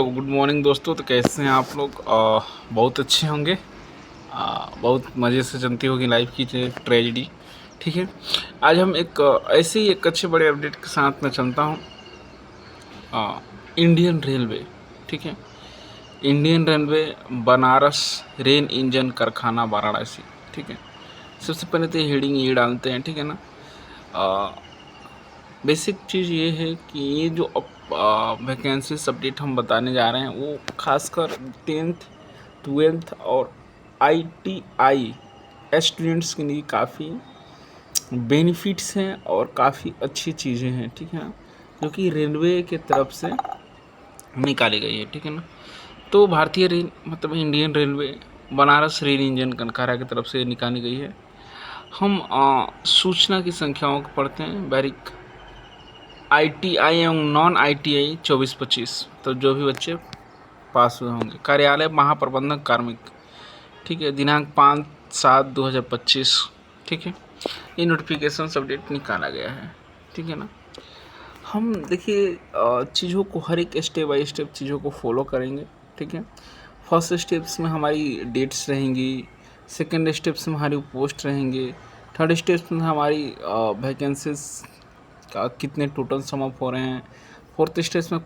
तो good morning दोस्तों। तो कैसे हैं आप लोग? बहुत अच्छे होंगे। बहुत मज़े से चलती होगी लाइफ की ट्रेजेडी। ठीक है, आज हम एक ऐसे ही एक अच्छे बड़े अपडेट के साथ मैं चलता हूँ। इंडियन रेलवे, ठीक है, Indian railway Banaras rail engine कारखाना वाराणसी। ठीक है, सबसे पहले तो हेडिंग ये डालते हैं, ठीक है ना। बेसिक चीज़ ये है कि ये जो वैकेंसीज अपडेट हम बताने जा रहे हैं वो खासकर 10th 12th और ITI स्टूडेंट्स के लिए काफ़ी बेनिफिट्स हैं और काफ़ी अच्छी चीज़ें हैं, ठीक है ना, जो कि रेलवे के तरफ से निकाली गई है, ठीक है ना। तो भारतीय रेल मतलब Indian railway Banaras rail engine कारखाना की तरफ से निकाली गई है। हम सूचना की संख्याओं को पढ़ते हैं। बारीक ITI एवं नॉन ITI 24-25, तो जो भी बच्चे पास हुए होंगे। कार्यालय महाप्रबंधक कार्मिक, ठीक है, दिनांक 5/7/2025, ठीक है। ये नोटिफिकेशन अपडेट निकाला गया है, ठीक है ना। हम देखिए चीज़ों को हर एक स्टेप बाय स्टेप चीज़ों को फॉलो करेंगे, ठीक है। फर्स्ट स्टेप्स में हमारी डेट्स रहेंगी, सेकेंड स्टेप्स में हमारी पोस्ट रहेंगे, थर्ड स्टेप्स में हमारी वैकेंसीज का कितने टोटल सम अप हो रहे हैं, फोर्थ स्टेज में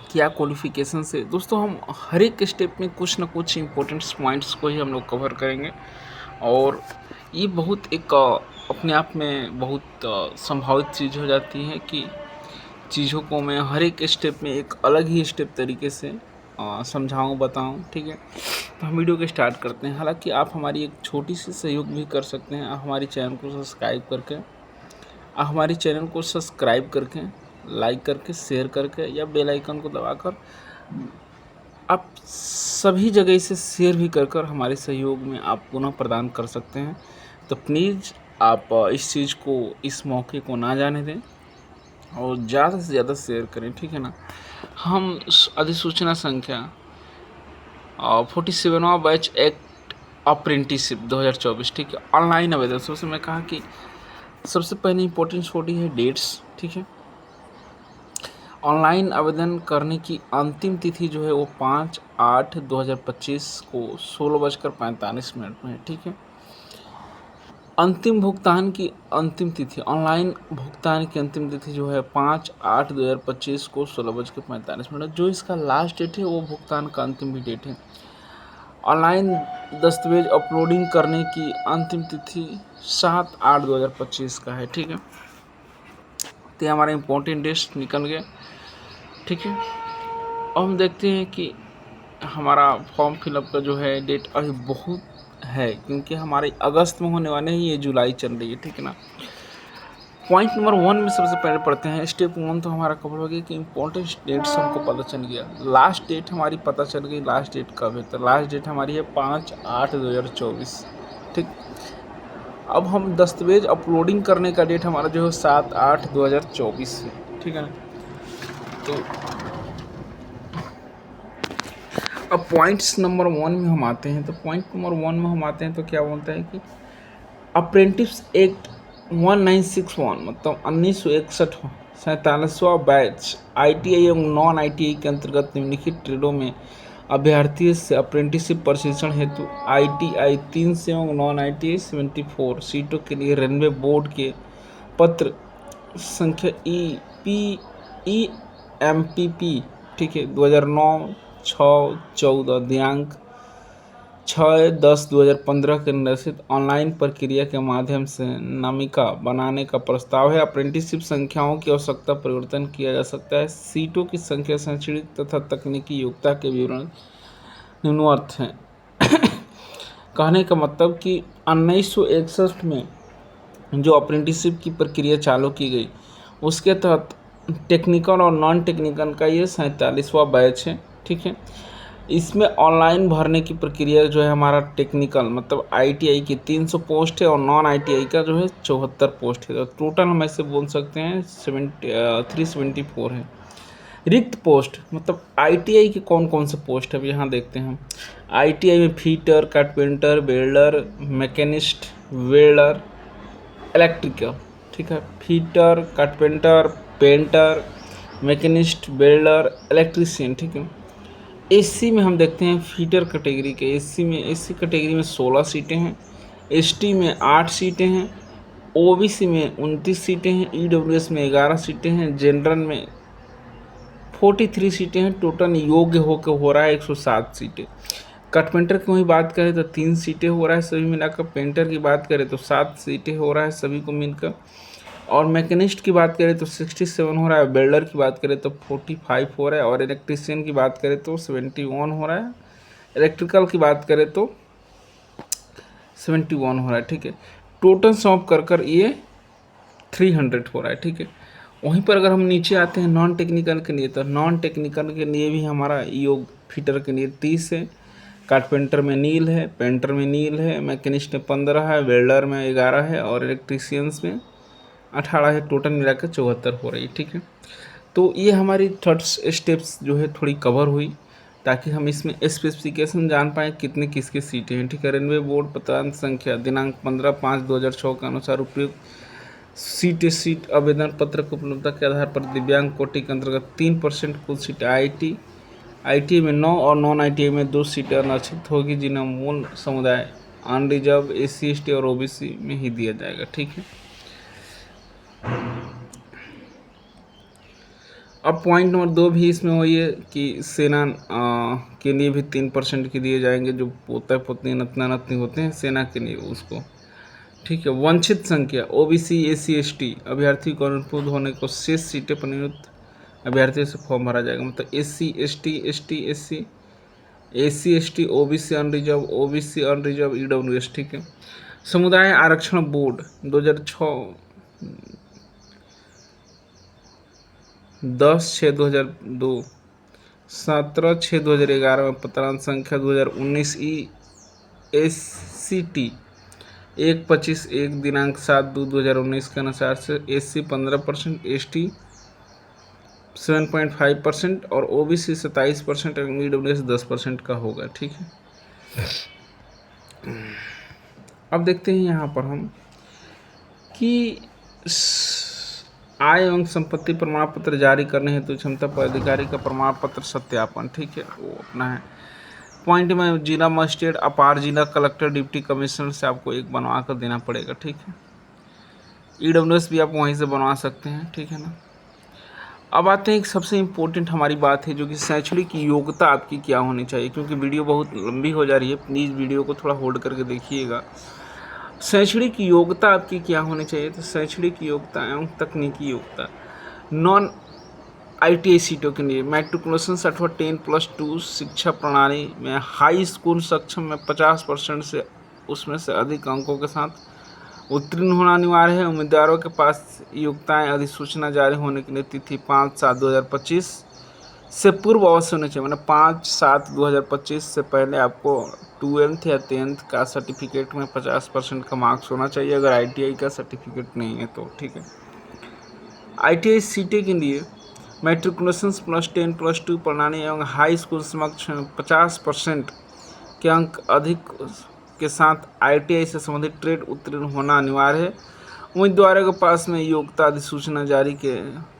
क्या क्वालिफिकेशन से दोस्तों। हम हर एक स्टेप में कुछ ना कुछ इम्पोर्टेंट पॉइंट्स को ही हम लोग कवर करेंगे और ये बहुत एक अपने आप में बहुत संभावित चीज़ हो जाती है कि चीज़ों को मैं हर एक स्टेप में एक अलग ही स्टेप तरीके से समझाऊँ बताऊँ, ठीक है। तो हम वीडियो को स्टार्ट करते हैं। हालांकि आप हमारी एक छोटी सी सहयोग भी कर सकते हैं। आप हमारे चैनल को सब्सक्राइब करके लाइक करके शेयर करके या बेल आइकन को दबाकर आप सभी जगह से शेयर भी कर हमारे सहयोग में आप पुनः प्रदान कर सकते हैं। तो प्लीज़ आप इस चीज़ को, इस मौके को ना जाने दें और ज़्यादा से ज़्यादा शेयर करें, ठीक है ना। हम अधिसूचना संख्या 47वां बैच एक्ट अप्रेंटिसशिप 2024, ठीक है, ऑनलाइन आवेदन। सबसे मैं कहा कि सबसे पहले इम्पोर्टेंस होती है डेट्स, ठीक है। ऑनलाइन आवेदन करने की अंतिम तिथि जो है वो 5/8/2025 को 16:45 में है, ठीक है। अंतिम भुगतान की अंतिम तिथि, ऑनलाइन भुगतान की अंतिम तिथि जो है 5/8/2025 को 16:45। जो इसका लास्ट डेट है वो भुगतान का अंतिम भी डेट है। ऑनलाइन दस्तावेज अपलोडिंग करने की अंतिम तिथि 7/8/2025 का है, ठीक है। तो हमारा इम्पोर्टेंट डेट निकल गया, ठीक है। अब हम देखते हैं कि हमारा फॉर्म फिलअप का जो है डेट अभी बहुत है, क्योंकि हमारे अगस्त में होने वाले हैं, ये जुलाई चल रही है, ठीक है ना। पॉइंट नंबर 1 में सबसे पहले पढ़ते हैं। स्टेप 1 तो हमारा कवर हो गया कि इम्पोर्टेंट डेट्स हमको पता चल गया। लास्ट डेट हमारी पता चल गई। लास्ट डेट कब है? तो लास्ट डेट हमारी है 5/8/2024, ठीक। अब हम दस्तावेज अपलोडिंग करने का डेट हमारा जो है 7/8/2024 है, ठीक है ना। तो अब पॉइंट्स नंबर 1 में हम आते हैं। तो पॉइंट नंबर 1 में हम आते हैं तो क्या बोलता है कि अप्रेंटिस एक्ट 1961 मतलब 1961 47वां बैच ITI एवं नॉन ITI के अंतर्गत निम्नलिखित ट्रेडों में अभ्यर्थी से अप्रेंटिसशिप प्रशिक्षण हेतु ITI 3 से एवं नॉन ITI 74 सीटों के लिए रेलवे बोर्ड के पत्र संख्या EMPP, ठीक है, 2009/6/14 दिनांक 6/10/2015 के निर्देशित ऑनलाइन प्रक्रिया के माध्यम से नामिका बनाने का प्रस्ताव है। अप्रेंटिसशिप संख्याओं की आवश्यकता परिवर्तन किया जा सकता है। सीटों की संख्या, शैक्षणिक तथा तकनीकी योग्यता के विवरण निम्नवत हैं। कहने का मतलब कि 1961 में जो अप्रेंटिसशिप की प्रक्रिया चालू की गई उसके तहत टेक्निकल और नॉन टेक्निकल का ये 47वां बैच है, ठीक है। इसमें ऑनलाइन भरने की प्रक्रिया जो है हमारा टेक्निकल मतलब ITI की 300 पोस्ट है और नॉन ITI का जो है 74 पोस्ट है। तो टोटल हम ऐसे बोल सकते हैं 374 है। रिक्त पोस्ट मतलब ITI के कौन कौन से पोस्ट है, अब यहाँ देखते हैं हम। ITI में fitter, carpenter, welder, machinist, welder, electrical, ठीक है। Fitter, carpenter, painter, machinist, welder, electrician, ठीक है। एससी में हम देखते हैं फीटर कैटेगरी के, एससी कैटेगरी में 16 सीटें हैं, एसटी में 8 सीटें हैं, ओबीसी में 29 सीटें हैं, ईडब्ल्यूएस में 11 सीटें हैं, जनरल में 43 सीटें हैं। टोटल योग्य होकर हो रहा है 107 सीटें। कट पेंटर की वही बात करें तो 3 सीटें हो रहा है सभी मिलाकर। पेंटर की बात करें तो 7 सीटें हो रहा है सभी को मिलकर। और मैकेनिस्ट की बात करें तो 67 हो रहा है, वेल्डर की बात करें तो 45 हो रहा है, और इलेक्ट्रीशियन की बात करें तो 71 हो रहा है, इलेक्ट्रिकल की बात करें तो 71 हो रहा है, ठीक है। टोटल सॉल्व कर ये 300 हो रहा है, ठीक है। वहीं पर अगर हम नीचे आते हैं नॉन टेक्निकल के लिए, तो नॉन टेक्निकल के लिए भी हमारा योग फिटर के लिए 30 है, कारपेंटर में नील है, पेंटर में नील है, मैकेनिस्ट में 15 है, वेल्डर में 11 है, और इलेक्ट्रीशियंस में 18 है। टोटल मिलाकर 74 हो रही है, ठीक है। तो ये हमारी थर्ड स्टेप्स जो है थोड़ी कवर हुई, ताकि हम इसमें स्पेसिफिकेशन जान पाएँ कितने किसकी सीटें हैं, ठीक है। रेलवे बोर्ड पत्रांत संख्या दिनांक 15/5/2006 के अनुसार उपयुक्त सीट आवेदन पत्र की उपलब्धता के आधार पर दिव्यांग कोटि के अंतर्गत 3% कुल सीटें आईटी में 9 और नॉन आईटीआई में 2 सीटें आरक्षित होगी, जिन्हें मूल समुदाय अनरिजर्व एससी एसटी और ओबीसी में ही दिया जाएगा, ठीक है। अब पॉइंट नंबर 2 भी इसमें वही है कि सेना के लिए भी 3% के दिए जाएंगे, जो पोता पोतनी नतना नतनी होते हैं सेना के लिए उसको, ठीक है। वंचित संख्या ओबीसी एससी एसटी अभ्यर्थी को अनुपूर्ण होने को शेष सीटें पर नियुक्त अभ्यर्थियों से फॉर्म भरा जाएगा। मतलब SC ST OBC unreserve EWS, ठीक है। समुदाय आरक्षण बोर्ड 2006 10/6/2002 17/6/2011 में पत्रांत संख्या 2019 SCT 1/25/1 दिनांक 7/2/2019 के अनुसार से एससी 15%, एसटी 7.5% और ओबीसी 27% और ईडब्ल्यूएस 10% का होगा, ठीक है। अब देखते हैं यहाँ पर हम कि आय एवं संपत्ति प्रमाण पत्र जारी करने हेतु क्षमता पदाधिकारी का प्रमाण पत्र सत्यापन, ठीक है, वो अपना है। पॉइंट में जिला मजिस्ट्रेट, अपार जिला कलेक्टर, डिप्टी कमिश्नर से आपको एक बनवा कर देना पड़ेगा, ठीक है। ईडब्ल्यूएस भी आप वहीं से बनवा सकते हैं, ठीक है ना। अब आते हैं एक सबसे इम्पोर्टेंट हमारी बात है, जो कि शैक्षणिक योग्यता आपकी क्या होनी चाहिए, क्योंकि वीडियो बहुत लंबी हो जा रही है, प्लीज़ वीडियो को थोड़ा होल्ड करके देखिएगा। शैक्षणिक योग्यता आपकी क्या होनी चाहिए, तो शैक्षणिक योग्यता एवं तकनीकी योग्यता नॉन आईटीआई सीटों के लिए मैट्रिकुलेशन अथवा 10+2 शिक्षा प्रणाली में हाई स्कूल सक्षम में 50% से उसमें से अधिक अंकों के साथ उत्तीर्ण होना अनिवार्य है। उम्मीदवारों के पास योग्यताएं अधिसूचना जारी होने के लिए तिथि 5/7/2025 से पूर्व अवश्य होनी चाहिए। मतलब 5/7/2025 से पहले आपको 12th या 10th का सर्टिफिकेट में 50% का मार्क्स होना चाहिए, अगर आईटीआई का सर्टिफिकेट नहीं है तो, ठीक है। आईटीआई सीटें के लिए मैट्रिकुलेशन +10+2 प्रणाली एवं हाई स्कूल समक्ष 50% के अंक अधिक के साथ आईटीआई से संबंधित ट्रेड उत्तीर्ण होना अनिवार्य है। उम्मीदवारों के पास में योग्यता अधिसूचना जारी के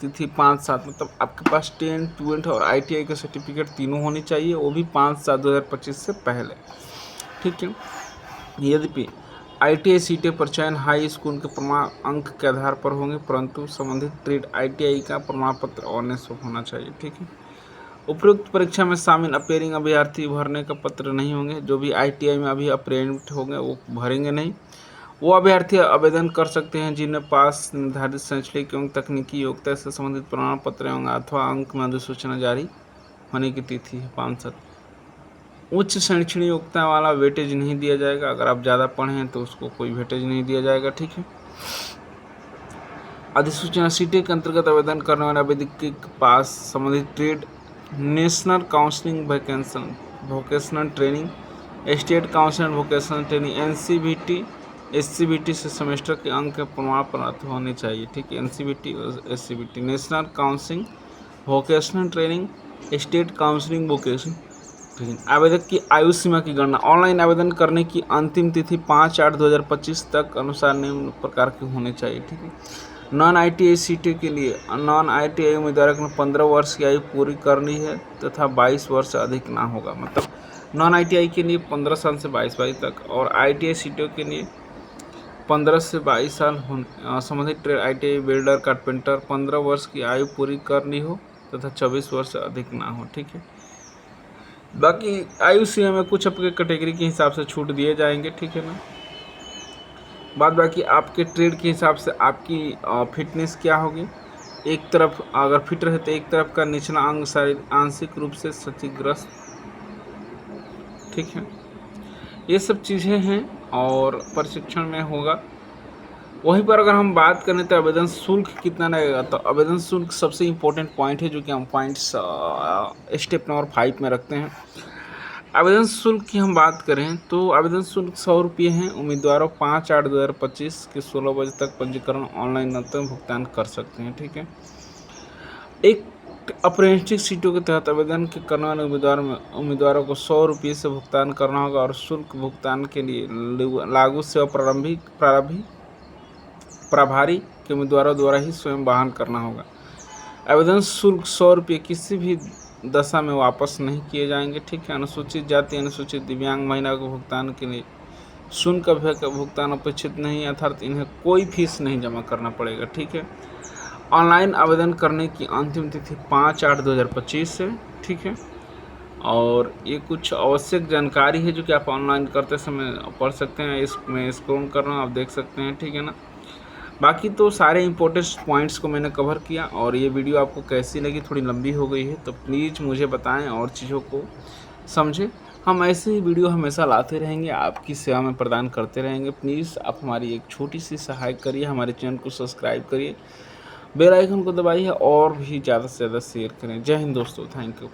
तिथि 5/7, मतलब आपके पास 10, 12 और आईटीआई का सर्टिफिकेट तीनों होनी चाहिए, वो भी 5/7/2025 से पहले, ठीक है। यद्यपि आईटीआई सीटें पर चयन हाई स्कूल के प्रमाण अंक के आधार पर होंगे, परंतु संबंधित ट्रेड आईटीआई का प्रमाण पत्र ऑनलाइन होना चाहिए, ठीक है। उपयुक्त परीक्षा में शामिल अपेयरिंग अभ्यर्थी भरने का पत्र नहीं होंगे। जो भी आईटीआई में अभी अपेयरिंग होंगे वो भरेंगे नहीं। वो अभ्यर्थी आवेदन कर सकते हैं जिन्हें पास निर्धारित शैक्षणिक एवं तकनीकी योग्यता से संबंधित प्रमाण पत्र एवं अथवा अंक में अधिसूचना जारी होने की तिथि है 5/7। उच्च शैक्षणिक योग्यता वाला वेटेज नहीं दिया जाएगा। अगर आप ज़्यादा पढ़े हैं तो उसको कोई वेटेज नहीं दिया जाएगा, ठीक है। अधिसूचना सीटें के अंतर्गत आवेदन करने वाले आवेदक के पास संबंधित trade, national counselling vocational training, state council vocational training, NCVT SCVT से सेमेस्टर के अंक के प्रमाण पत्र होने चाहिए, ठीक है। एनसीबीटी और SCVT, national counselling vocational training, state counselling vocational training. आवेदक की आयु सीमा की गणना ऑनलाइन आवेदन करने की अंतिम तिथि 5/8/2025 तक अनुसार निम्न प्रकार की होनी चाहिए, ठीक है। नॉन ITI सीटों के लिए नॉन ITI उम्मीदवार को 15 वर्ष की आयु पूरी करनी है तथा 22 वर्ष से अधिक ना होगा। मतलब नॉन ITI के लिए 15 साल से 22 तक और ITI सीटों के लिए 15 से 22 साल संबंधित ट्रेड ITI बिल्डर कारपेंटर 15 वर्ष की आयु पूरी करनी हो तथा 24 वर्ष से अधिक ना हो। ठीक है, बाकी आयु सीमा में कुछ आपके कैटेगरी के हिसाब से छूट दिए जाएंगे। ठीक है ना, बाद बाकी आपके ट्रेड के हिसाब से आपकी फिटनेस क्या होगी। एक तरफ अगर फिट रहे तो एक तरफ का निचला अंग शारीरिक आंशिक रूप से क्षतिग्रस्त। ठीक है, ये सब चीज़ें हैं और प्रशिक्षण में होगा। वहीं पर अगर हम बात करें तो आवेदन शुल्क कितना लगेगा, तो आवेदन शुल्क सबसे इम्पोर्टेंट पॉइंट है जो कि हम पॉइंट्स स्टेप नंबर 5 में रखते हैं। आवेदन शुल्क की हम बात करें तो आवेदन शुल्क 100 रुपये हैं। उम्मीदवारों 5/8/2025 के 16 बजे तक पंजीकरण ऑनलाइन न्यूनतम भुगतान कर सकते हैं। ठीक है, एक अप्रेंटिस सीटों के तहत आवेदन के करने वाले उम्मीदवारों को 100 रुपये से भुगतान करना होगा और शुल्क भुगतान के लिए लागू सेवा प्रभारी के उम्मीदवारों द्वारा ही स्वयं वहन करना होगा। आवेदन शुल्क 100 रुपये किसी भी दशा में वापस नहीं किए जाएंगे। ठीक है, अनुसूचित जाति अनुसूचित दिव्यांग महिला को भुगतान के लिए शुल्क का भुगतान अपेक्षित नहीं, अर्थात इन्हें कोई फीस नहीं जमा करना पड़ेगा। ठीक है, ऑनलाइन आवेदन करने की अंतिम तिथि 5/8/2025 है। ठीक है, और ये कुछ आवश्यक जानकारी है जो कि आप ऑनलाइन करते समय पढ़ सकते हैं। इसमें स्क्रॉल कर रहा हूँ, आप देख सकते हैं। ठीक है ना, बाकी तो सारे इंपॉर्टेंट पॉइंट्स को मैंने कवर किया और ये वीडियो आपको कैसी लगी, थोड़ी लंबी हो गई है तो प्लीज़ मुझे बताएं और चीज़ों को समझें। हम ऐसे ही वीडियो हमेशा लाते रहेंगे, आपकी सेवा में प्रदान करते रहेंगे। प्लीज़ आप हमारी एक छोटी सी सहायता करिए, हमारे चैनल को सब्सक्राइब करिए, बेल आइकन को दबाइए और भी ज़्यादा से ज़्यादा शेयर करें। जय हिंद दोस्तों, थैंक यू।